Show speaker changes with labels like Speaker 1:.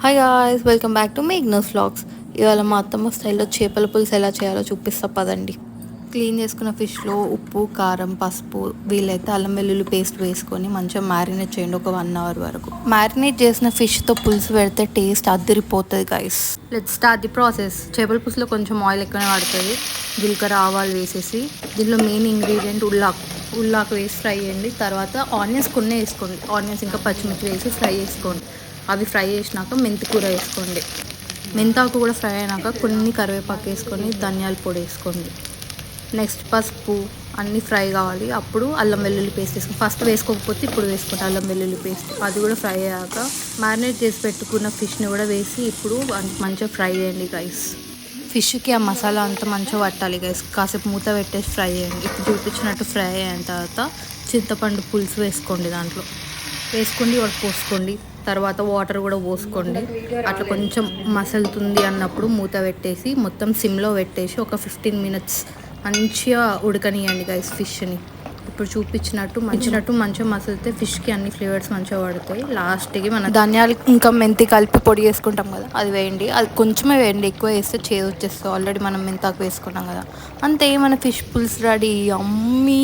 Speaker 1: Hi guys, welcome back to Meghna's vlogs. ఇవాళ మా అత్తమ్మ స్టైల్లో చేపల పులుసు ఎలా చేయాలో చూపిస్తా పదండి. క్లీన్ చేసుకున్న ఫిష్లో ఉప్పు, కారం, పసుపు, వీలైతే అల్లం వెల్లుల్లి పేస్ట్ వేసుకొని మంచిగా మ్యారినేట్ చేయండి ఒక 1 అవర్ వరకు. మ్యారినేట్ చేసిన ఫిష్తో పులుసు పెడితే టేస్ట్ అదిరిపోతుంది guys. Let's start the process. చేపల పులుసులో కొంచెం ఆయిల్ ఎక్కువనే పడుతుంది. జీలకర్ర, ఆవాలు వేసేసి దీనిలో మెయిన్ ఇంగ్రీడియంట్ ఉల్లాకు వేసి ఫ్రై చేయండి. తర్వాత ఆనియన్స్ కొన్ని వేసుకోండి. ఆనియన్స్ ఇంకా పచ్చిమిర్చి వేసి ఫ్రై చేసుకోండి. అవి ఫ్రై చేసినాక మెంతి కూర వేసుకోండి. మెంతాకు కూడా ఫ్రై అయినాక కొన్ని కరివేపాకు వేసుకొని ధనియాల పొడి వేసుకోండి. నెక్స్ట్ పసుపు అన్నీ ఫ్రై కావాలి. అప్పుడు అల్లం వెల్లుల్లి పేస్ట్ వేసుకోండి. ఫస్ట్ వేసుకోకపోతే ఇప్పుడు వేసుకోండి అల్లం వెల్లుల్లి పేస్ట్. అది కూడా ఫ్రై అయ్యాక మ్యారినేట్ చేసి పెట్టుకున్న ఫిష్ని కూడా వేసి ఇప్పుడు మంచిగా ఫ్రై చేయండి గైస్. ఫిష్కి ఆ మసాలా అంతా మంచిగా పట్టాలి గైస్. కాసేపు మూత పెట్టేసి ఫ్రై చేయండి. ఇప్పుడు చూపించినట్టు ఫ్రై అయిన తర్వాత చింతపండు పులుసు వేసుకోండి. దాంట్లో వేసుకోండి, వాటి పోసుకోండి. తర్వాత వాటర్ కూడా పోసుకోండి. అట్లా కొంచెం మసలుతుంది అన్నప్పుడు మూత పెట్టేసి మొత్తం సిమ్లో పెట్టేసి ఒక 15 minutes మంచిగా ఉడకనియండి గైస్ ఫిష్ని. ఇప్పుడు చూపించినట్టు మంచిగా మసలితే ఫిష్కి అన్ని ఫ్లేవర్స్ మంచిగా పడతాయి. లాస్ట్కి మన ధనియాలు ఇంకా మెంతి కలిపి పొడి వేసుకుంటాం కదా, అది వేయండి. అది కొంచెమే వేయండి, ఎక్కువ వేస్తే చేదు వచ్చేస్తుంది. ఆల్రెడీ మనం మెంతాకు వేసుకున్నాం కదా. అంతే, మన ఫిష్ పులుసు రెడీ. అమ్మీ.